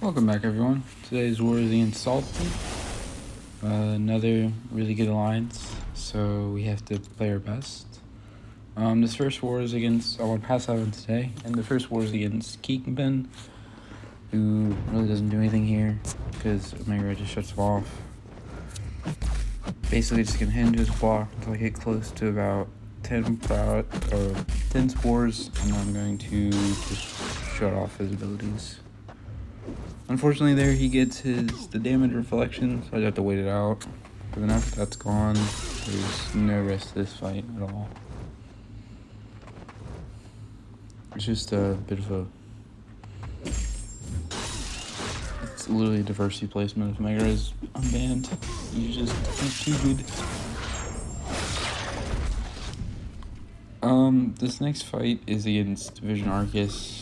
Welcome back, everyone. Today's war is against Salty. Another really good alliance, so we have to play our best. This first war is against, I want to pass out on today, and the first war is against Kingpin, who really doesn't do anything here, because Omega just shuts him off. Basically just gonna hit into his block until I get close to about 10 spores, and I'm going to just shut off his abilities. Unfortunately, there he gets the damage reflection, so I have to wait it out. But then after that's gone, there's no rest to this fight at all. It's just a bit of a... It's literally a diversity placement. If Mega is unbanned, he's too good. This next fight is against Vision Arcus.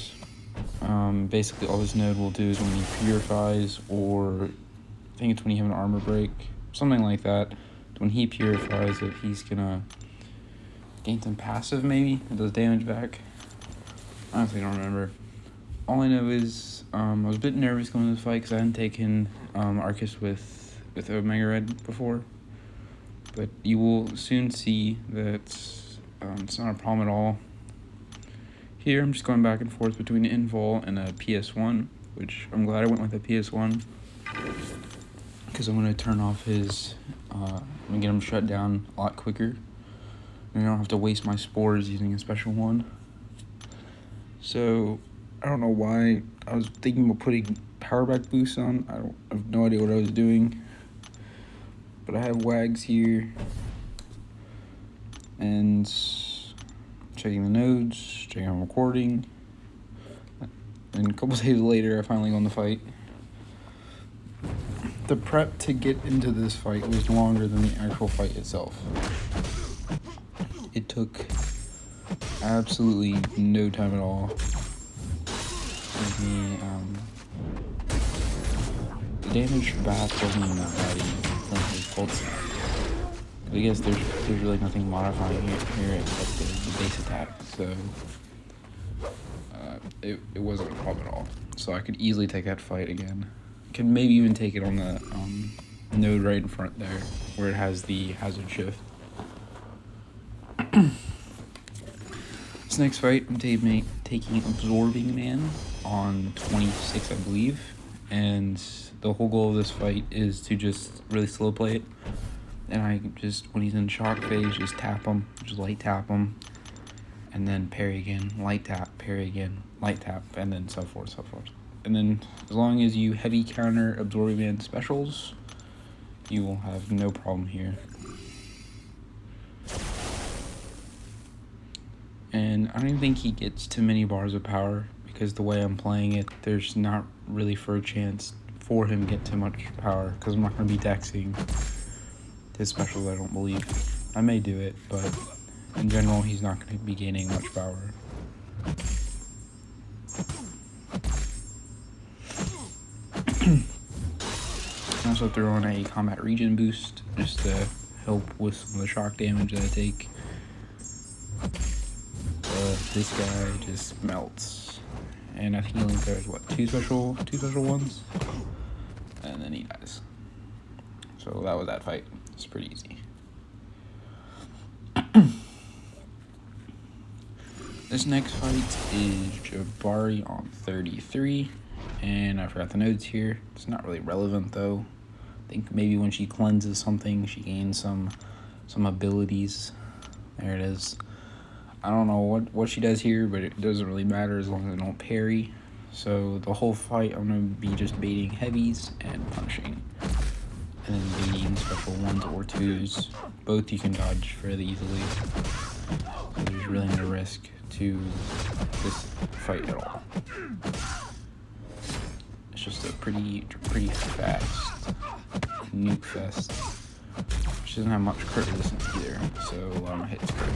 Basically all this node will do is when he purifies, or I think it's when you have an armor break, something like that. When he purifies it, he's gonna gain some passive, maybe. It does damage back. I honestly don't remember. All I know is I was a bit nervous going to this fight because I hadn't taken Arcus with Omega Red before. But you will soon see that it's not a problem at all. Here, I'm just going back and forth between an Invol and a PS1, which I'm glad I went with a PS1, because I'm going to turn off his, I'm going to get him shut down a lot quicker, and I don't have to waste my spores using a special one. So, I don't know why I was thinking about putting power back boost on. I have no idea what I was doing, but I have Wags here, and checking the nodes, checking on recording, and a couple days later I finally won the fight. The prep to get into this fight was longer than the actual fight itself. It took absolutely no time at all. The damage back wasn't even that bad from his cold snap. I guess there's really nothing modifying here except the base attack, so it wasn't a problem at all. So I could easily take that fight again. Could maybe even take it on the node right in front there, where it has the hazard shift. This next fight, I'm taking Absorbing Man on 26, I believe, and the whole goal of this fight is to just really slow play it. And I just, when he's in shock phase, just tap him, just light tap him, and then parry again, light tap, parry again, light tap, and then so forth, so forth. And then as long as you heavy counter Absorbing Man specials, you will have no problem here. And I don't even think he gets too many bars of power, because the way I'm playing it, there's not really for a chance for him to get too much power, because I'm not going to be dexing his specials, I don't believe. I may do it, but in general, he's not going to be gaining much power. I also throw on a combat regen boost just to help with some of the shock damage that I take. This guy just melts, and I think he only throws what, two special ones, and then he dies. So that was that fight. It's pretty easy. This next fight is Jabari on 33, and I forgot the nodes here. It's not really relevant though. I think maybe when she cleanses something, she gains some abilities. There it is. I don't know what she does here, but it doesn't really matter as long as I don't parry. So the whole fight, I'm going to be just baiting heavies and punching. And then baiting special 1s or 2s. Both you can dodge fairly easily. So there's really no risk to this fight at all. It's just a pretty fast nuke fest. Which doesn't have much crit resistance either, so a lot of my hits crit.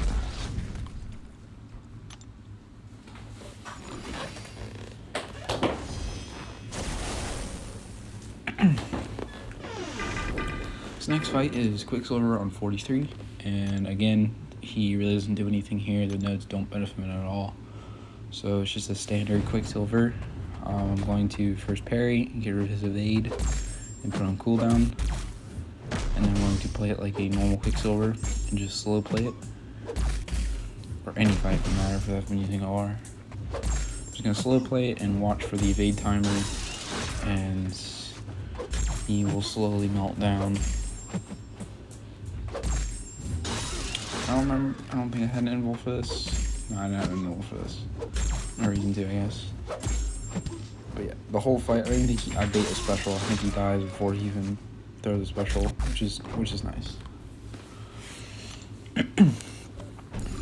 This next fight is Quicksilver on 43, and again, he really doesn't do anything here. The nodes don't benefit him at all, so it's just a standard Quicksilver. I'm going to first parry, get rid of his evade, and put on cooldown. And then I'm going to play it like a normal Quicksilver and just slow play it. Or any fight, no matter if that's when using OR. Just gonna slow play it and watch for the evade timer, and he will slowly melt down. I don't think I had an invul for this. No, I didn't have an invul for this. No reason to, I guess. But yeah, the whole fight, I didn't think I bait a special. I think he dies before he even throws a special, which is nice.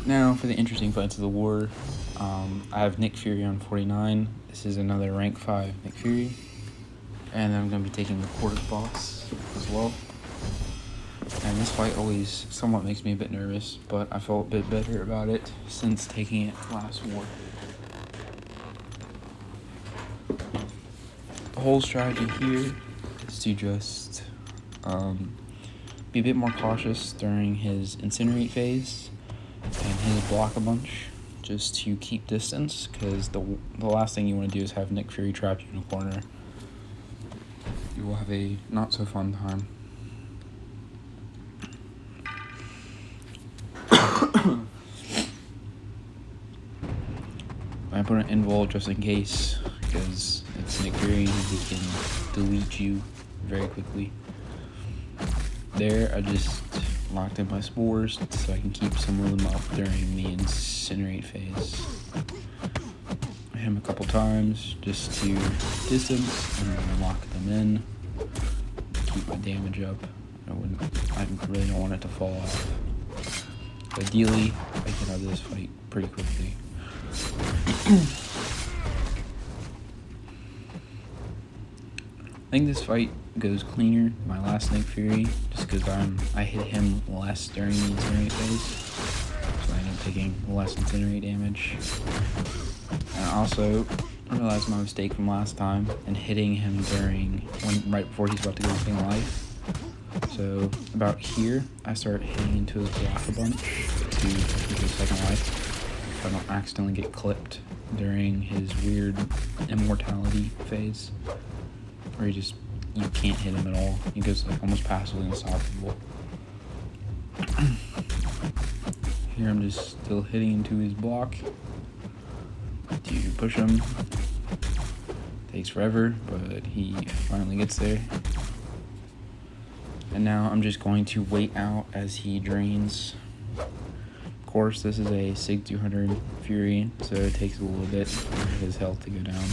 Now for the interesting fights of the war. I have Nick Fury on 49. This is another rank 5 Nick Fury. And then I'm going to be taking the Quarterboss as well. And this fight always somewhat makes me a bit nervous, but I felt a bit better about it since taking it last war. The whole strategy here is to just be a bit more cautious during his incinerate phase and his block a bunch, just to keep distance, because the last thing you want to do is have Nick Fury trap you in a corner. You will have a not so fun time. I put an invul just in case, because it's Nick Fury and he can delete you very quickly. There, I just locked in my spores so I can keep some of them up during the incinerate phase. I hit him a couple times just to distance and then lock them in, keep my damage up. I really don't want it to fall off. Ideally, I can have this fight pretty quickly. I think this fight goes cleaner than my last Nick Fury, just because I hit him less during the incinerate phase, so I end up taking less incinerate damage. And I also realized my mistake from last time and hitting him right before he's about to go extinct life. So about here, I start hitting into his block a bunch to get his second life, so I don't accidentally get clipped during his weird immortality phase, where you can't hit him at all. He goes like almost passively unstoppable. Here I'm just still hitting into his block to push him. Takes forever, but he finally gets there. And now I'm just going to wait out as he drains. Of course, this is a Sig 200 Fury, so it takes a little bit for his health to go down.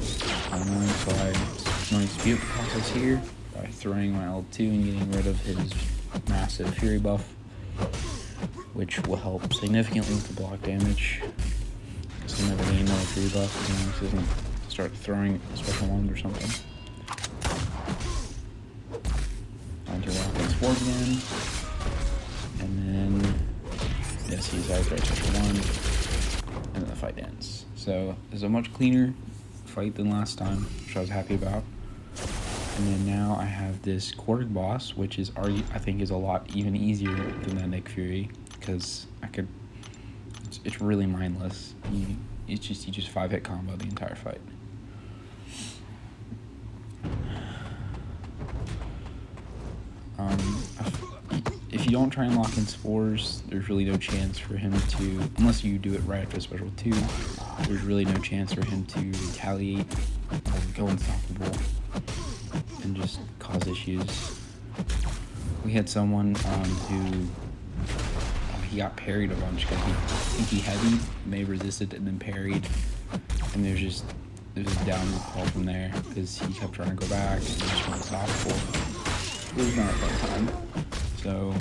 So I'm going to speed up the process here by throwing my L2 and getting rid of his massive Fury buff, which will help significantly with the block damage. Because he'll never gain another Fury buff as long as he doesn't start throwing special ones or something. On to rock and sport again. And then, yes, he's out there, special one. And then the fight ends. So, it's a much cleaner fight than last time, which I was happy about. And then now I have this Quarterboss, which is I think is a lot even easier than that Nick Fury, because it's really mindless. You just 5-hit combo the entire fight. If you don't try and lock in spores, there's really no chance for him to, unless you do it right after special 2, there's really no chance for him to retaliate or go unstoppable and just cause issues. We had someone who he got parried a bunch because I think he heavy, may have resisted and then parried, and there's a downfall from there because he kept trying to go back and just went unstoppable. It was not a fun time. So,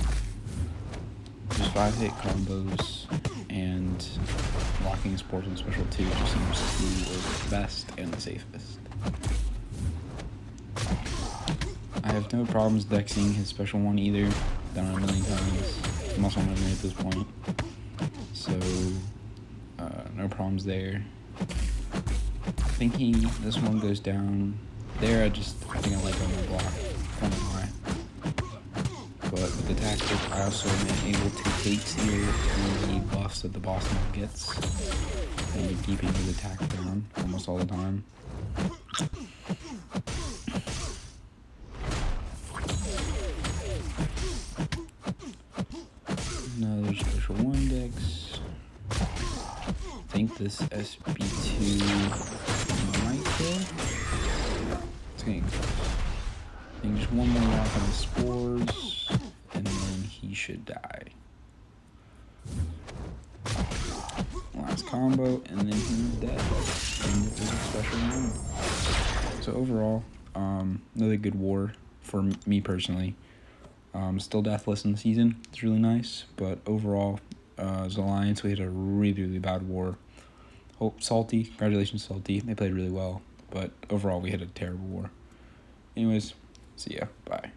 just 5-hit combos and locking sports on special 2 just seems to be the best and the safest. I have no problems dexing his special 1 either. Done it a million times. I'm also on my at this point. So, no problems there. I think this one goes down there. I think I like him on the block. I don't know why. But with the tactic, I also am able to fake sear the buffs that the boss now gets. basically keeping his attack down almost all the time. Another special 1 dex. I think this SB2 might kill. No, it's getting close. I think just one more lock on the spores, and then he should die. Last combo, and then he's dead. And it was a special one. So overall, another good war for me personally. Still deathless in the season. It's really nice, but overall, as Alliance, we had a really, really bad war. Salty, congratulations, Salty. They played really well, but overall, we had a terrible war. Anyways, see ya. Bye.